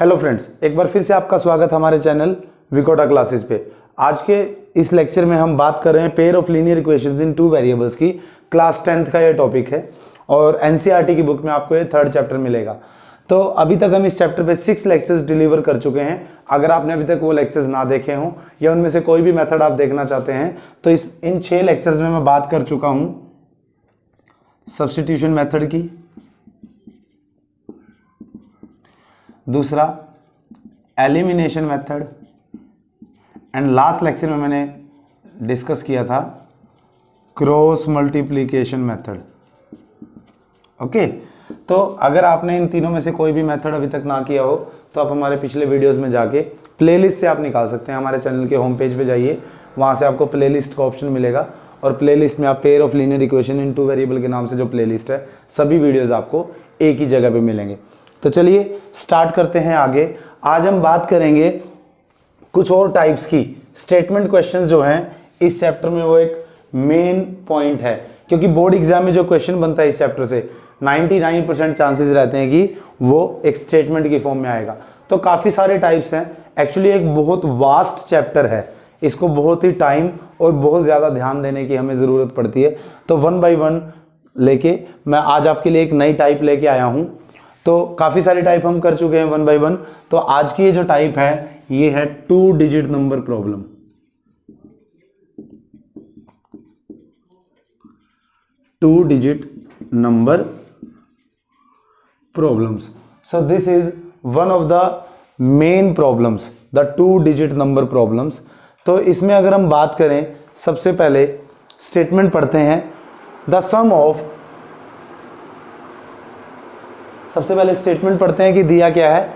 Hello friends, एक बार फिर से आपका स्वागत हमारे चैनल विकोटा क्लासेस पे। आज के इस लेक्चर में हम बात कर रहे हैं pair of linear equations in two variables की। क्लास 10th का ये टॉपिक है और एनसीईआरटी की बुक में आपको ये 3rd चैप्टर मिलेगा। तो अभी तक हम इस चैप्टर पे 6 लेक्चर्स डिलीवर कर चुके हैं। अगर आपने अभी तक वो लेक्चर्स ना देखे हों या उनमें से कोई भी मेथड आप देखना चाहते हैं तो इन 6 लेक्चर्स में मैं बात कर चुका हूँ सब्स्टिट्यूशन मेथड की, दूसरा elimination method, and last lecture में मैंने डिस्कस किया था क्रॉस मल्टीप्लिकेशन मेथड। ओके, तो अगर आपने इन तीनों में से कोई भी मेथड अभी तक ना किया हो तो आप हमारे पिछले वीडियोस में जाके प्लेलिस्ट से आप निकाल सकते हैं। हमारे चैनल के होम पेज पे जाइए, वहाँ से आपको प्लेलिस्ट का ऑप्शन मिलेगा और प्लेलिस्ट में आप pair of linear equation in two variable के नाम से जो प्लेलिस्ट है सभी वीडियोज़ आपको एक ही जगह पर मिलेंगे। तो चलिए स्टार्ट करते हैं आगे। आज हम बात करेंगे कुछ और टाइप्स की स्टेटमेंट क्वेश्चंस जो हैं इस चैप्टर में। वो एक मेन पॉइंट है क्योंकि बोर्ड एग्जाम में जो क्वेश्चन बनता है इस चैप्टर से 99% चांसेस रहते हैं कि वो एक स्टेटमेंट की फॉर्म में आएगा। तो काफ़ी सारे टाइप्स हैं। एक्चुअली एक बहुत वास्ट चैप्टर है, इसको बहुत ही टाइम और बहुत ज़्यादा ध्यान देने की हमें ज़रूरत पड़ती है। तो 1 by 1 लेके मैं आज आपके लिए एक नई टाइप लेके आया हूँ। तो काफ़ी सारे टाइप हम कर चुके हैं 1 by 1। तो आज की ये जो टाइप है ये है 2 digit number problem. Two digit number problems. So this is one of the main problems, the 2 digit number problems. तो इसमें अगर हम बात करें, सबसे पहले स्टेटमेंट पढ़ते हैं द सम ऑफ, सबसे पहले स्टेटमेंट पढ़ते हैं कि दिया क्या है।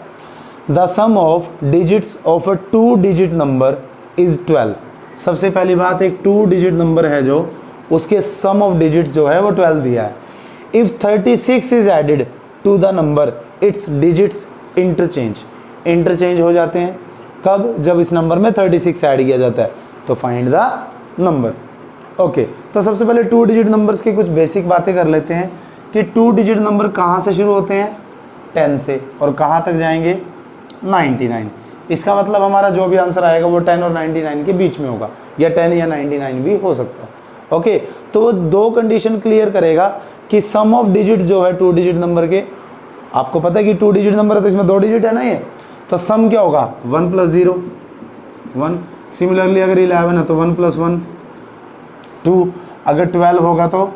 The sum of digits of a 2 digit number is 12। सबसे पहली बात, एक 2 डिजिट नंबर है जो उसके सम ऑफ डिजिट्स जो है वो 12 दिया है। If 36 is added to the number its digits interchange हो जाते हैं। कब? जब इस नंबर में 36 ऐड किया जाता है। तो फाइंड द नंबर। ओके, तो सबसे पहले 2 डिजिट नंबर्स की कुछ बेसिक बातें कर लेते हैं कि 2 डिजिट नंबर कहाँ से शुरू होते हैं? 10 से, और कहाँ तक जाएंगे? 99। इसका मतलब हमारा जो भी आंसर आएगा वो 10 और 99 के बीच में होगा, या 10 या 99 भी हो सकता है। ओके, तो वो 2 कंडीशन क्लियर करेगा कि सम ऑफ डिजिट जो है 2 डिजिट नंबर के, आपको पता है कि 2 डिजिट नंबर है तो इसमें 2 डिजिट है ना ये, तो सम क्या होगा? 1 + 0 1। सिमिलरली अगर 11 है तो 1 + 1 2। अगर 12 होगा तो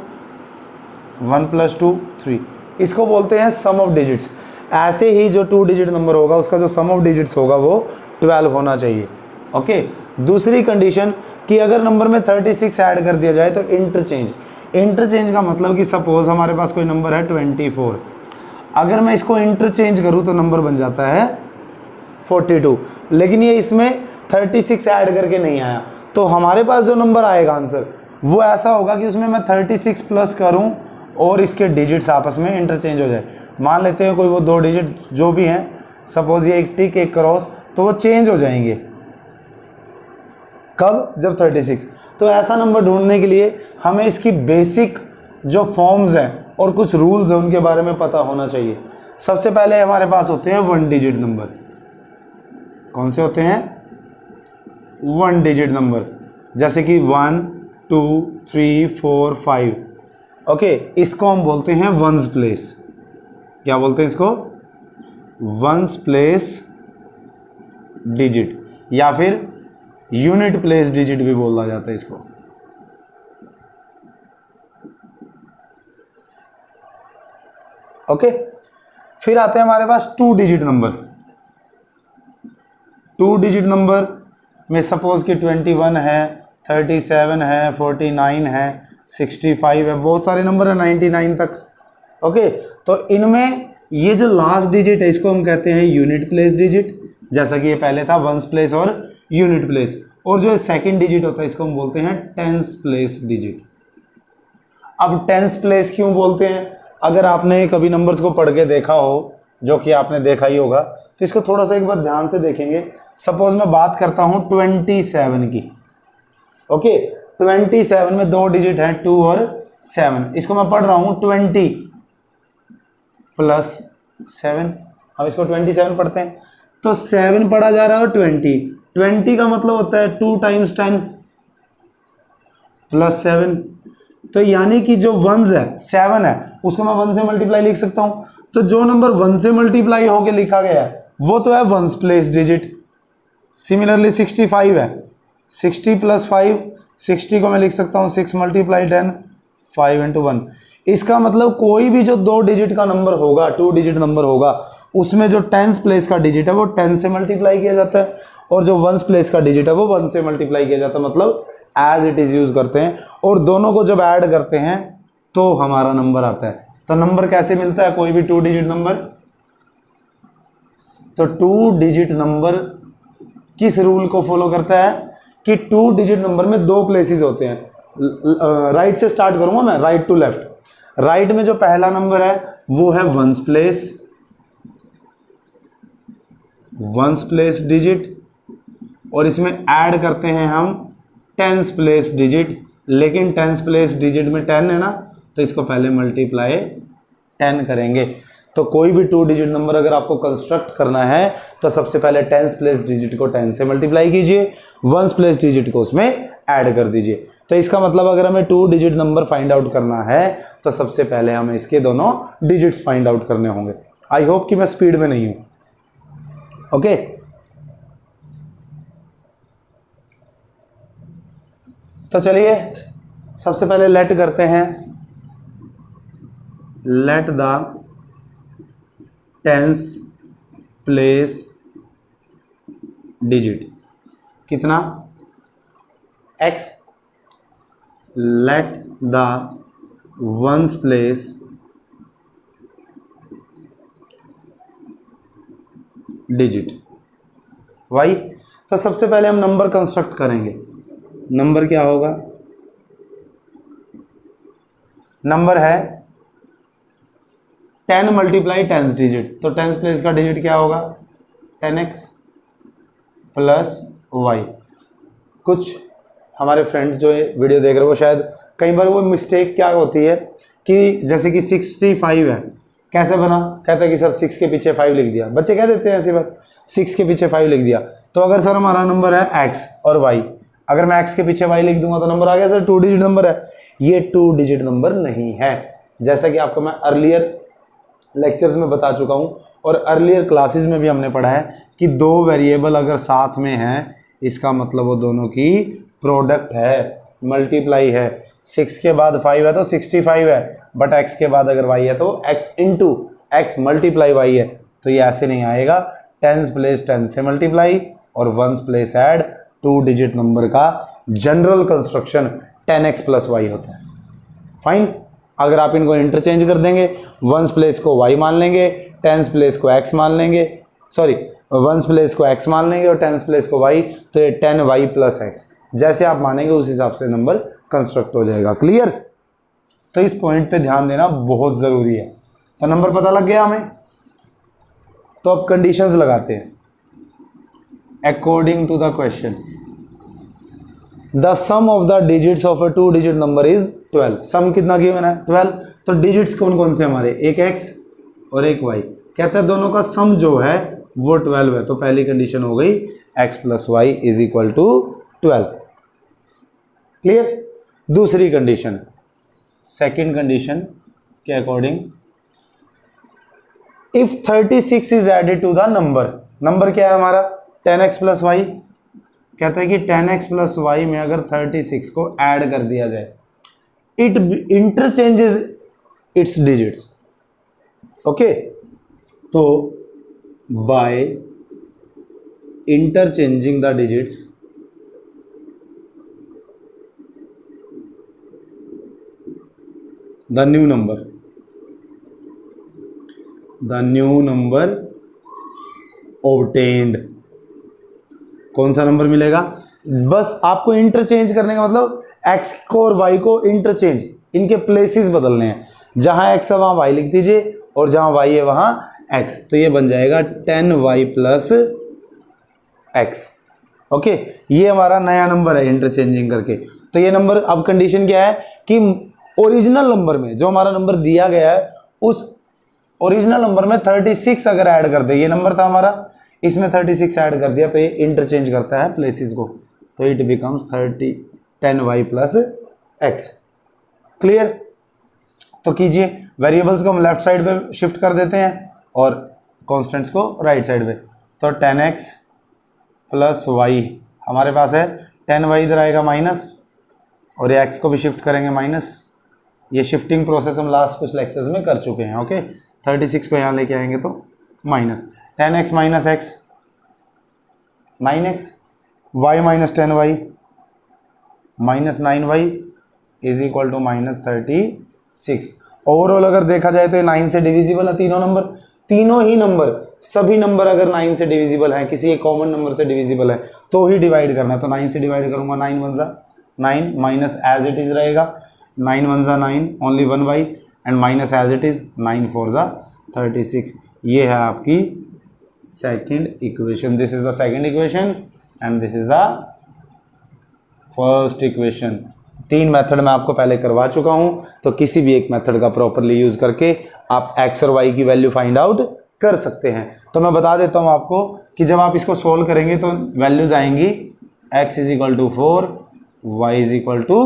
1 + 2 3। इसको बोलते हैं सम ऑफ डिजिट्स। ऐसे ही जो 2 डिजिट नंबर होगा उसका जो सम ऑफ डिजिट्स होगा वो 12 होना चाहिए। ओके, दूसरी कंडीशन कि अगर नंबर में 36 ऐड कर दिया जाए तो इंटरचेंज का मतलब कि सपोज हमारे पास कोई नंबर है 24, अगर मैं इसको इंटरचेंज करूं तो नंबर बन जाता है 42। लेकिन ये इसमें 36 ऐड करके नहीं आया, तो हमारे पास जो नंबर आएगा आंसर वो ऐसा होगा कि उसमें मैं 36 प्लस करूं और इसके डिजिट्स आपस में इंटरचेंज हो जाए। मान लेते हैं कोई वो 2 डिजिट जो भी हैं, सपोज ये एक टिक एक क्रॉस, तो वो चेंज हो जाएंगे। कब? जब 36। तो ऐसा नंबर ढूंढने के लिए हमें इसकी बेसिक जो फॉर्म्स हैं और कुछ रूल्स हैं उनके बारे में पता होना चाहिए। सबसे पहले हमारे पास होते हैं 1 डिजिट नंबर। कौन से होते हैं? 1 डिजिट नंबर, जैसे कि 1 2 3 4 5। ओके, इसको हम बोलते हैं वंस प्लेस। क्या बोलते हैं इसको? वंस प्लेस डिजिट, या फिर यूनिट प्लेस डिजिट भी बोला जाता है इसको। ओके, फिर आते हैं हमारे पास 2 डिजिट नंबर। 2 डिजिट नंबर में सपोज कि 21 है, 37 है, 49 है, 65 है, बहुत सारे नंबर है 99 तक। ओके, तो इनमें ये जो लास्ट डिजिट है इसको हम कहते हैं यूनिट प्लेस डिजिट, जैसा कि ये पहले था वंस प्लेस और यूनिट प्लेस। और जो सेकंड डिजिट होता है इसको हम बोलते हैं टेंस प्लेस डिजिट। अब टेंस प्लेस क्यों बोलते हैं? अगर आपने कभी नंबर्स को पढ़ के देखा हो, जो कि आपने देखा ही होगा, तो इसको थोड़ा सा एक बार ध्यान से देखेंगे। सपोज मैं बात करता हूं 27 की। ओके, 27 में 2 डिजिट हैं 2 और 7। इसको मैं पढ़ रहा हूं 20 + 7। हम इसको 27 पढ़ते हैं। तो 7 पढ़ा जा रहा है और 20 का मतलब होता है 2 टाइम्स 10 प्लस 7। तो यानी कि जो 1 है 7 है उसको मैं 1 से मल्टीप्लाई लिख सकता हूं। तो जो नंबर 1 से मल्टीप्लाई होके लिखा गया है वो तो है 1s प्लेस डिजिट। सिमिलरली 65 है, 60 प्लस 5, 60 को मैं लिख सकता हूं 6 मल्टीप्लाई 10, 5 इंटू 1। इसका मतलब कोई भी जो 2 डिजिट का नंबर होगा, 2 डिजिट नंबर होगा, उसमें जो 10s प्लेस का डिजिट है वो 10 से मल्टीप्लाई किया जाता है और जो 1s प्लेस का डिजिट है वो 1 से मल्टीप्लाई किया जाता है। मतलब एज इट इज यूज करते हैं और दोनों को जब ऐड करते हैं तो हमारा नंबर आता है। तो नंबर कैसे मिलता है कोई भी 2 डिजिट नंबर? तो 2 डिजिट नंबर किस रूल को फॉलो करता है कि 2 डिजिट नंबर में 2 प्लेसेस होते हैं। राइट से स्टार्ट करूंगा मैं, राइट टू लेफ्ट। राइट में जो पहला नंबर है वो है 1s place, 1s place digit, और इसमें ऐड करते हैं हम 10s प्लेस डिजिट। लेकिन 10s प्लेस डिजिट में 10 है ना, तो इसको पहले मल्टीप्लाई 10 करेंगे। तो कोई भी 2 डिजिट नंबर अगर आपको कंस्ट्रक्ट करना है तो सबसे पहले 10s प्लेस डिजिट को 10 से मल्टीप्लाई कीजिए, 1s प्लेस डिजिट को उसमें ऐड कर दीजिए। तो इसका मतलब अगर हमें 2 डिजिट नंबर फाइंड आउट करना है तो सबसे पहले हमें इसके दोनों डिजिट्स फाइंड आउट करने होंगे। आई होप कि मैं स्पीड में नहीं हूं। ओके, तो चलिए सबसे पहले लेट करते हैं, let the 10s place digit कितना x, let the 1s place digit y। तो सबसे पहले हम नंबर कंस्ट्रक्ट करेंगे। नंबर क्या होगा? नंबर है 10 मल्टीप्लाई 10s डिजिट। तो 10s प्लेस का डिजिट क्या होगा? 10x plus y। कुछ हमारे फ्रेंड्स जो ये वीडियो देख रहे हो शायद कई बार वो मिस्टेक क्या होती है कि जैसे कि 65 है, कैसे बना? कहता है कि सर 6 के पीछे 5 लिख दिया। बच्चे कह देते हैं ऐसी बात, 6 के पीछे 5 लिख दिया। तो अगर सर हमारा नंबर है x और y, अगर मैं x के पीछे y लिख दूंगा तो नंबर आ गया सर 2 डिजिट नंबर है। ये 2 डिजिट नंबर नहीं है, जैसा कि आपको मैं अर्लियर लेक्चर्स में बता चुका हूं और अर्लियर क्लासेस में भी हमने पढ़ा है कि 2 वेरिएबल अगर साथ में हैं इसका मतलब वो दोनों की प्रोडक्ट है, मल्टीप्लाई है। 6 के बाद 5 है तो 65 है, बट x के बाद अगर y है तो x into x multiply y है। तो ये ऐसे नहीं आएगा, 10s प्लेस 10 से मल्टीप्लाई और 1s place add. 2 digit number का general construction 10x plus y होता है। फाइन, अगर आप इनको इंटरचेंज कर देंगे, 1s प्लेस को y मान लेंगे, 10s प्लेस को x मान लेंगे, सॉरी 1s प्लेस को x मान लेंगे और 10s प्लेस को y, तो ये 10y प्लस x जैसे आप मानेंगे उस हिसाब से नंबर कंस्ट्रक्ट हो जाएगा। क्लियर? तो इस पॉइंट पे ध्यान देना बहुत ज़रूरी है। तो नंबर पता लग गया हमें, तो अब कंडीशंस लगाते हैं। According to the question the sum of the digits of a 2 digit number is 12। Sum कितना गिवन है? 12। तो डिजिट्स कौन कौन से हमारे? एक x और एक y। कहता है दोनों का सम जो है वो 12 है। तो पहली कंडीशन हो गई x plus y is equal to 12। Clear? दूसरी कंडीशन, सेकेंड कंडीशन के according, if 36 is added to the number, number क्या है हमारा? 10x plus Y. कहता है कि 10x प्लस वाई में अगर 36 को ऐड कर दिया जाए, it interchanges its digits. Okay, तो by interchanging the digits the new number obtained, कौन सा नंबर मिलेगा? बस आपको इंटरचेंज करने का मतलब x को और y को इंटरचेंज, इनके प्लेसेस बदलने हैं। जहां x है वहां y लिख दीजिए और जहां y है वहां x, तो ये बन जाएगा 10y प्लस x। ओके, ये हमारा नया नंबर है इंटरचेंजिंग करके। तो ये नंबर, अब कंडीशन क्या है कि ओरिजिनल नंबर में जो हमारा नंबर दिया गया है उस ओरिजिनल नंबर में 36 अगर ऐड कर दे, ये नंबर था हमारा, इसमें 36 ऐड कर दिया तो ये इंटरचेंज करता है प्लेसेस को, तो it becomes 10y plus x. Clear? तो कीजिए, वेरिएबल्स को हम लेफ्ट साइड पे शिफ्ट कर देते हैं और कॉन्स्टेंट्स को राइट साइड पे, तो 10x प्लस वाई हमारे पास है, 10y इधर आएगा माइनस और ये x को भी शिफ्ट करेंगे माइनस। ये शिफ्टिंग प्रोसेस हम लास्ट कुछ लेक्चर्स में कर चुके हैं। ओके, 36 को यहाँ लेके आएंगे तो minus 10x minus x 9x, y minus 10y minus 9y is equal to minus 36। Overall अगर देखा जाए तो ये 9 से डिविजिबल है तीनों नंबर, तीनों ही नंबर, सभी नंबर अगर 9 से डिविजिबल हैं, किसी एक कॉमन नंबर से डिविजिबल है तो ही डिवाइड करना है। तो 9 से डिवाइड करूंगा, 9 1 जा 9 माइनस एज इट इज रहेगा, 9 1 जा 9 only 1y and minus as it is 9 4 जा 36। ये है आपकी second equation, this is the second equation and this is the first equation. 3 method मैं आपको पहले करवा चुका हूं, तो किसी भी एक मेथड का प्रॉपरली यूज करके आप x और y की वैल्यू फाइंड आउट कर सकते हैं। तो मैं बता देता हूं आपको कि जब आप इसको सोल्व करेंगे तो वैल्यूज आएंगी x is equal to 4, y is equal to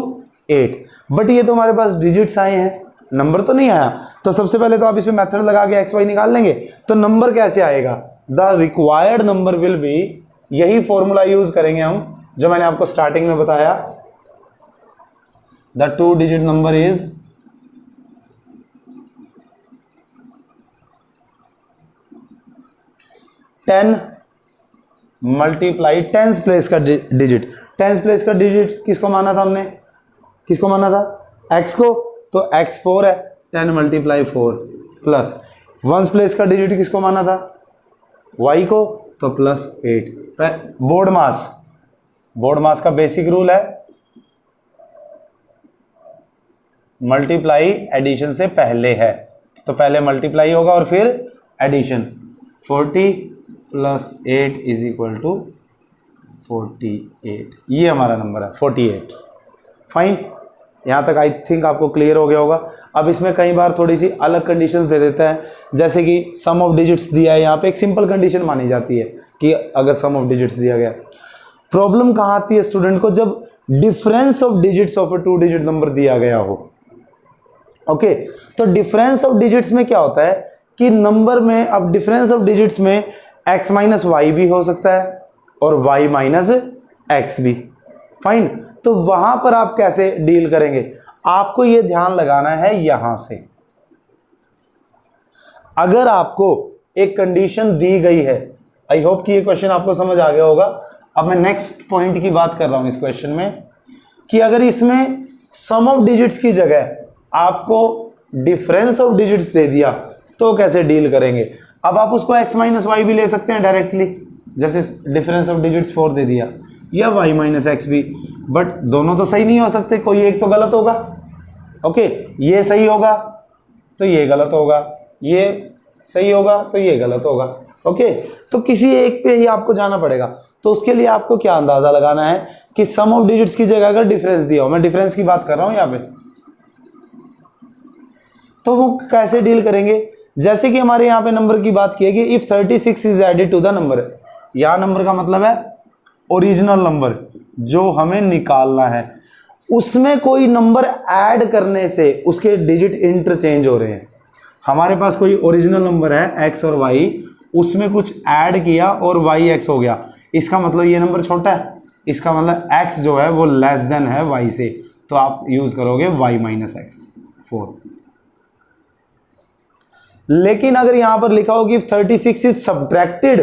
8। But ये तो हमारे पास डिजिट्स आए हैं, नंबर तो नहीं आया। तो सबसे पहले तो आप इसमें मेथड लगा के x y निकाल लेंगे, तो नंबर कैसे आएगा? The required number will be, यही फॉर्मूला यूज करेंगे हम जो मैंने आपको स्टार्टिंग में बताया। The 2 digit number is 10 multiply tens place का डिजिट। टेंस प्लेस का डिजिट किसको माना था हमने? किसको माना था? x को, तो x 4 है, 10 मल्टीप्लाई 4 प्लस वंस प्लेस का डिजिट किसको माना था? y को, तो plus 8। BODMAS, BODMAS का बेसिक रूल है मल्टीप्लाई एडिशन से पहले है, तो पहले मल्टीप्लाई होगा और फिर addition. 40 plus 8 is equal to 48, ये हमारा नंबर है 48। फाइन, यहाँ तक आई थिंक आपको क्लियर हो गया होगा। अब इसमें कई बार थोड़ी सी अलग कंडीशंस दे देता है, जैसे कि सम ऑफ डिजिट्स दिया है, यहाँ पे एक सिंपल कंडीशन मानी जाती है कि अगर सम ऑफ डिजिट्स दिया गया। प्रॉब्लम कहाँ आती है स्टूडेंट को? जब difference of digits of a 2 digit number दिया गया हो। ओके, तो डिफरेंस ऑफ डिजिट्स में क्या होता है कि नंबर में, अब डिफरेंस ऑफ डिजिट्स में x माइनस वाई भी हो सकता है और y माइनस एक्स भी। फाइन, तो वहां पर आप कैसे डील करेंगे? आपको यह ध्यान लगाना है यहां से, अगर आपको एक कंडीशन दी गई है, आई होप कि ये क्वेश्चन आपको समझ आ गया होगा। अब मैं नेक्स्ट पॉइंट की बात कर रहा हूं इस क्वेश्चन में, कि अगर इसमें सम ऑफ डिजिट्स की जगह आपको डिफरेंस ऑफ डिजिट्स दे दिया तो कैसे डील करेंगे? अब आप उसको x माइनस वाई भी ले सकते हैं डायरेक्टली, जैसे डिफरेंस ऑफ डिजिट्स 4 दे दिया, या y माइनस एक्स भी, बट दोनों तो सही नहीं हो सकते, कोई एक तो गलत होगा। ओके, ये सही होगा तो ये गलत होगा, ये सही होगा तो ये गलत होगा। ओके, तो किसी एक पे ही आपको जाना पड़ेगा। तो उसके लिए आपको क्या अंदाजा लगाना है कि सम ऑफ डिजिट्स की जगह अगर डिफरेंस दिया हो, मैं डिफरेंस की बात कर रहा हूं यहाँ पे, तो वो कैसे डील करेंगे? जैसे कि हमारे यहाँ पे नंबर की बात की है कि if 36 is added to the number, यहां नंबर का मतलब है ओरिजिनल नंबर जो हमें निकालना है, उसमें कोई नंबर ऐड करने से उसके डिजिट इंटरचेंज हो रहे हैं। हमारे पास कोई ओरिजिनल नंबर है x और y, उसमें कुछ ऐड किया और yx हो गया, इसका मतलब ये नंबर छोटा है, इसका मतलब x जो है वो लेस देन है y से, तो आप यूज करोगे y माइनस एक्स 4। लेकिन अगर यहां पर लिखा हो कि 36 is subtracted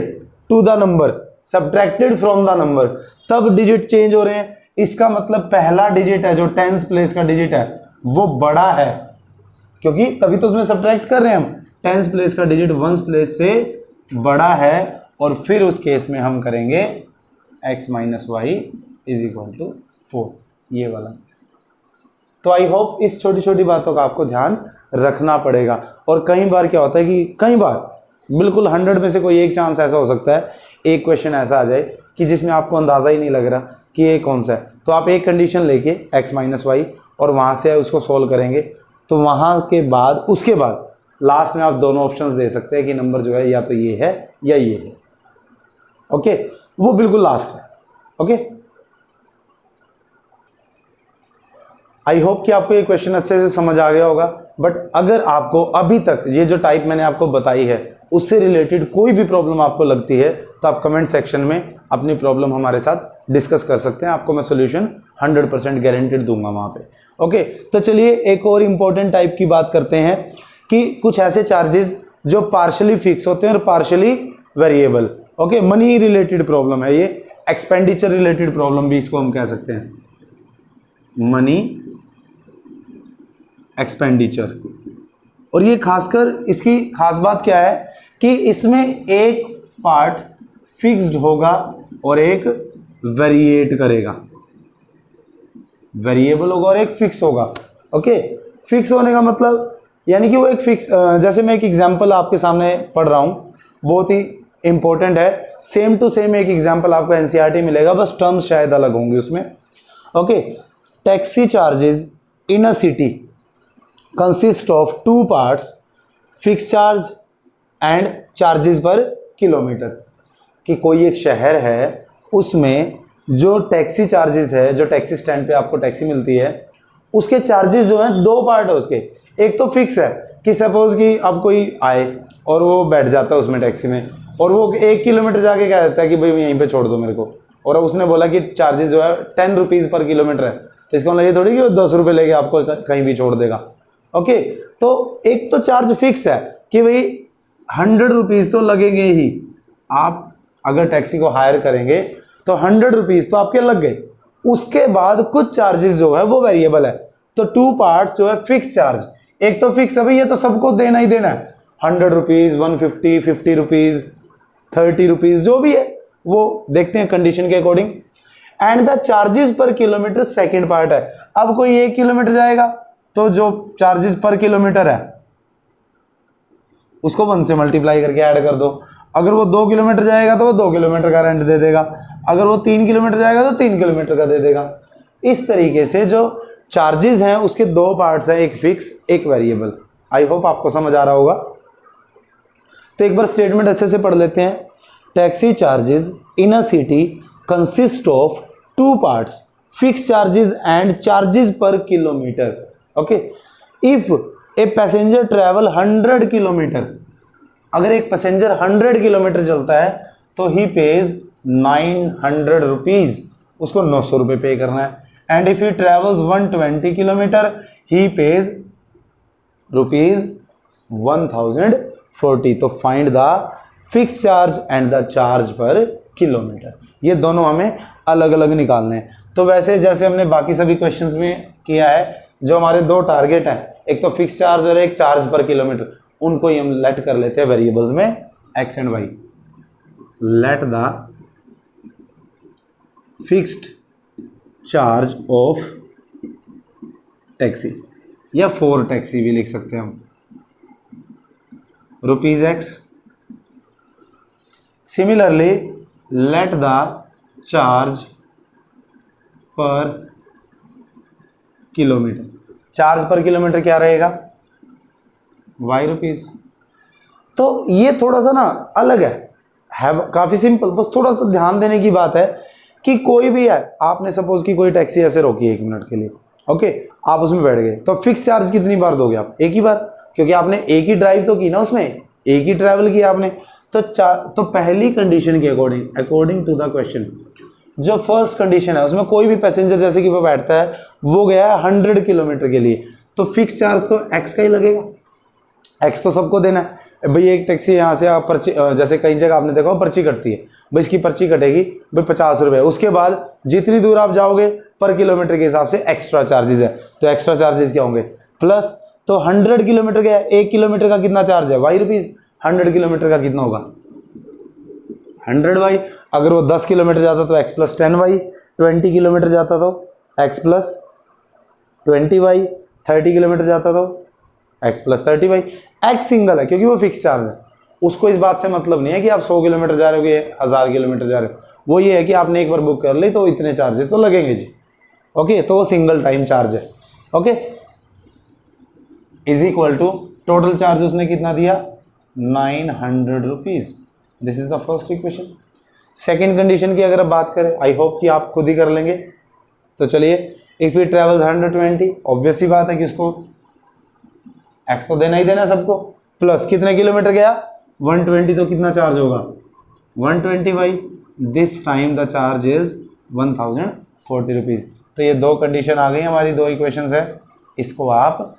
to the number, subtracted from the number, तब डिजिट चेंज हो रहे हैं, इसका मतलब पहला डिजिट है जो टेंस प्लेस का डिजिट है वो बड़ा है, क्योंकि तभी तो उसमें सब्ट्रैक्ट कर रहे हैं हम। टेंस प्लेस का डिजिट वंस प्लेस से बड़ा है और फिर उस केस में हम करेंगे x minus y is equal to 4, ये वाला केस। तो आई होप इस छोटी छोटी बातों का आपको ध्यान रखना पड़ेगा। और कई बार क्या होता है कि कई बार बिल्कुल 100 में से कोई एक चांस ऐसा हो सकता है, एक क्वेश्चन ऐसा आ जाए कि जिसमें आपको अंदाज़ा ही नहीं लग रहा कि ये कौन सा है, तो आप एक कंडीशन लेके x माइनस वाई और वहाँ से उसको सोल्व करेंगे, तो वहाँ के बाद उसके बाद लास्ट में आप दोनों ऑप्शंस दे सकते हैं कि नंबर जो है या तो ये है या ये है। ओके, वो बिल्कुल लास्ट है। ओके, आई होप कि आपको ये क्वेश्चन अच्छे से समझ आ गया होगा। बट अगर आपको अभी तक ये जो टाइप मैंने आपको बताई है उससे रिलेटेड कोई भी प्रॉब्लम आपको लगती है तो आप कमेंट सेक्शन में अपनी प्रॉब्लम हमारे साथ डिस्कस कर सकते हैं। आपको मैं सोल्यूशन 100% गारंटेड दूंगा वहाँ पे। ओके, तो चलिए एक और इम्पोर्टेंट टाइप की बात करते हैं कि कुछ ऐसे चार्जेस जो पार्शली फिक्स होते हैं और partially variable. Okay, money related problem है ये, एक्सपेंडिचर रिलेटेड प्रॉब्लम भी इसको हम कह सकते हैं, मनी एक्सपेंडिचर। और ये खासकर इसकी खास बात क्या है कि इसमें एक पार्ट फिक्स्ड होगा और एक वेरिएट करेगा, वेरिएबल होगा और एक फिक्स होगा। ओके, फिक्स होने का मतलब यानी कि वो एक फिक्स, जैसे मैं एक एग्जांपल आपके सामने पढ़ रहा हूं, बहुत ही इंपॉर्टेंट है, सेम टू सेम एक एग्जांपल आपको एनसीईआरटी मिलेगा, बस टर्म्स शायद अलग होंगे उसमें। Okay, taxi charges in a city consist of two parts, fix charge and charges per kilometre. कि कोई एक शहर है उसमें जो टैक्सी चार्जेस है, जो टैक्सी स्टैंड पे आपको टैक्सी मिलती है उसके चार्जेस जो हैं दो पार्ट है उसके। एक तो फिक्स है कि सपोज कि अब कोई आए और वो बैठ जाता है उसमें टैक्सी में और वो 1 किलोमीटर जाके कह देता है कि भाई यहीं पे छोड़ दो मेरे को, और अब उसने बोला कि चार्जेस जो है 10 रुपीज़ पर किलोमीटर है, तो इसका मतलब ये थोड़ी कि वो 10 रुपये लेके आपको कहीं भी छोड़ देगा। ओके, तो एक तो चार्ज फिक्स है कि भाई 100 रुपीज़ तो लगेंगे ही, आप अगर टैक्सी को हायर करेंगे तो 100 रुपीज़ तो आपके लग गए। उसके बाद कुछ चार्जेस जो है वो वेरिएबल है, तो टू पार्ट्स जो है फिक्स चार्ज, एक तो फिक्स है भाई ये तो सबको देना ही देना है, 100 रुपीज़, 150, 50 रुपीज़, 30 रुपीज़, जो भी है वो देखते हैं कंडीशन के according. And the charges per kilometre second part है। अब कोई 1 किलोमीटर जाएगा तो जो चार्जेस पर किलोमीटर है उसको 1 से मल्टीप्लाई करके ऐड कर दो। अगर वो 2 किलोमीटर जाएगा तो वो 2 किलोमीटर का रेंट दे देगा, अगर वो 3 किलोमीटर जाएगा तो 3 किलोमीटर का दे देगा। इस तरीके से जो चार्जेस हैं उसके दो पार्ट्स हैं, एक फिक्स एक वेरिएबल। आई होप आपको समझ आ रहा होगा। तो एक बार स्टेटमेंट अच्छे से पढ़ लेते हैं। Taxi charges in a city consist of two parts, fix charges and charges per kilometre. Okay, if a passenger travel 100 kilometre, अगर एक पैसेंजर 100 किलोमीटर चलता है तो ही पेज 900 रुपीज़, उसको 900 रुपये पे करना है। And if he travels 120 kilometre he page rupees 1040। तो find the fix charge and the charge per kilometre. ये दोनों हमें अलग अलग निकालने हैं। तो वैसे जैसे हमने बाकी सभी क्वेश्चंस में किया है, जो हमारे दो टारगेट हैं, एक तो फिक्स चार्ज और एक चार्ज पर किलोमीटर, उनको ही हम लेट कर लेते हैं वेरिएबल्स में x and y. Let the fixed charge of taxi, या फॉर टैक्सी भी लिख सकते हैं हम, rupees x. Similarly let the charge per kilometre, charge per kilometre क्या रहेगा, वाई रुपीज। तो ये थोड़ा सा ना अलग है काफी सिंपल, बस थोड़ा सा ध्यान देने की बात है कि कोई भी है, आपने सपोज की कोई टैक्सी ऐसे रोकी है 1 मिनट के लिए, ओके, आप उसमें बैठ गए, तो फिक्स चार्ज कितनी बार दोगे आप, एक ही बार, क्योंकि आपने एक ही ड्राइव तो की ना, उसमें एक ही ट्रैवल किया आपने। तो पहली कंडीशन के अकॉर्डिंग टू द क्वेश्चन, जो फर्स्ट कंडीशन है उसमें कोई भी पैसेंजर जैसे कि वो बैठता है, वो गया है 100 किलोमीटर के लिए, तो फिक्स चार्ज तो एक्स का ही लगेगा, एक्स तो सबको देना है। भाई एक टैक्सी यहाँ से आप पर्ची, जैसे कई जगह आपने देखा पर्ची कटती है, भाई इसकी पर्ची कटेगी भाई 50 रुपये, उसके बाद जितनी दूर आप जाओगे पर किलोमीटर के हिसाब से एक्स्ट्रा चार्जेस है, तो एक्स्ट्रा चार्जेस क्या होंगे प्लस। तो 100 किलोमीटर के 1 किलोमीटर का कितना चार्ज है, वाई रुपीज़, 100 किलोमीटर का कितना होगा 100 वाई। अगर वो 10 किलोमीटर जाता तो एक्स प्लस 10 वाई, 20 किलोमीटर जाता तो एक्स प्लस 20 वाई, 30 किलोमीटर जाता तो x plus 30 y. X single है क्योंकि वो फिक्स चार्ज है, उसको इस बात से मतलब नहीं है कि आप 100 किलोमीटर जा रहे हो 1000 किलोमीटर जा रहे हो, वो ये है कि आपने एक बार बुक कर ली तो इतने चार्जेस तो लगेंगे जी, ओके, तो वो सिंगल टाइम चार्ज है, okay, is equal to total charge उसने कितना दिया 900 rupees. This is the first equation. Second condition की अगर आप बात करें, आई होप कि आप खुद ही कर लेंगे। तो चलिए, इफ ही ट्रेवल्स 120, ऑब्वियस ही बात है कि उसको एक्स तो देना ही देना सबको, प्लस कितने किलोमीटर गया 120, तो कितना चार्ज होगा 120 by this time the charge is 1040 rupees. तो ये दो कंडीशन आ गई हमारी, दो इक्वेशंस है। इसको आप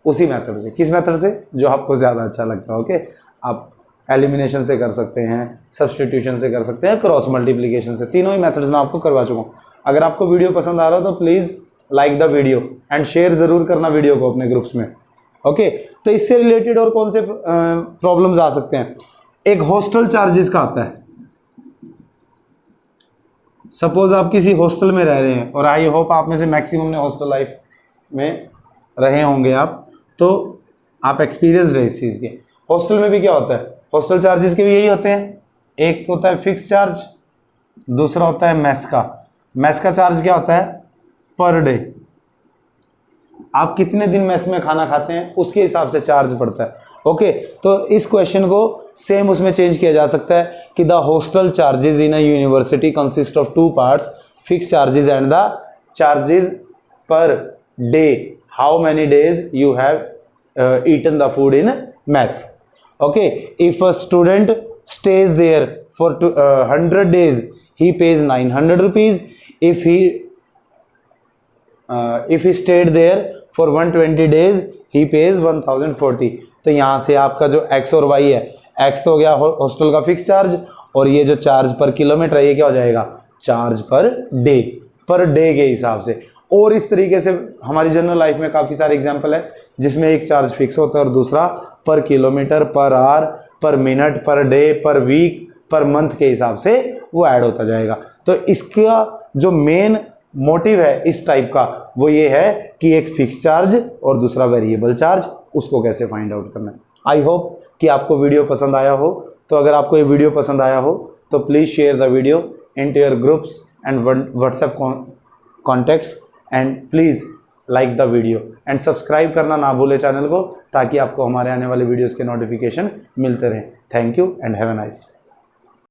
उसी मेथड से, किस मेथड से, जो आपको ज़्यादा अच्छा लगता है, ओके। आप एलिमिनेशन से कर सकते हैं, सब्सटीट्यूशन से कर सकते हैं, क्रॉस मल्टीप्लिकेशन से, तीनों ही मेथड्स में आपको करवा चुका हूँ। अगर आपको वीडियो पसंद आ रहा हो तो please like the video and share ज़रूर करना वीडियो को अपने ग्रुप्स में, ओके। तो इससे रिलेटेड और कौन से प्रॉब्लम्स आ सकते हैं, एक हॉस्टल चार्जेस का आता है। सपोज आप किसी हॉस्टल में रह रहे हैं, और आई होप आप में से मैक्सिमम ने हॉस्टल लाइफ में रहे होंगे आप, तो आप एक्सपीरियंस रहे इस चीज़ के। हॉस्टल में भी क्या होता है, हॉस्टल चार्जेस के भी यही होते हैं। एक होता है फिक्स चार्ज, दूसरा होता है मेस का। मेस का चार्ज क्या होता है पर डे, आप कितने दिन मेस में खाना खाते हैं उसके हिसाब से चार्ज पड़ता है, ओके। तो इस क्वेश्चन को सेम उसमें चेंज किया जा सकता है कि the hostel charges in a university consist of two parts, fix charges and the charges per day, how many days you have eaten the food in mess, okay. If a student stays there for 100 days, he pays 900 rupees. If he stayed there for 120 days, he pays 1040। तो यहाँ से आपका जो x और y है, x तो हो गया हॉस्टल का फिक्स चार्ज, और ये जो चार्ज पर किलोमीटर है ये क्या हो जाएगा चार्ज पर डे के हिसाब से। और इस तरीके से हमारी जनरल लाइफ में काफ़ी सारे एग्जाम्पल है जिसमें एक चार्ज फिक्स होता है और दूसरा पर किलोमीटर, पर आवर, पर मिनट, पर डे, पर वीक, पर मंथ के हिसाब से वो ऐड होता जाएगा। तो इसका जो मेन मोटिव है इस टाइप का वो ये है कि एक फिक्स चार्ज और दूसरा वेरिएबल चार्ज, उसको कैसे फाइंड आउट करना है। आई होप कि आपको वीडियो पसंद आया हो। तो अगर आपको ये वीडियो पसंद आया हो तो please share the video into your groups and WhatsApp contacts, and please like the video and subscribe करना ना भूले चैनल को, ताकि आपको हमारे आने वाले वीडियोस के नोटिफिकेशन मिलते रहें। Thank you and have a nice.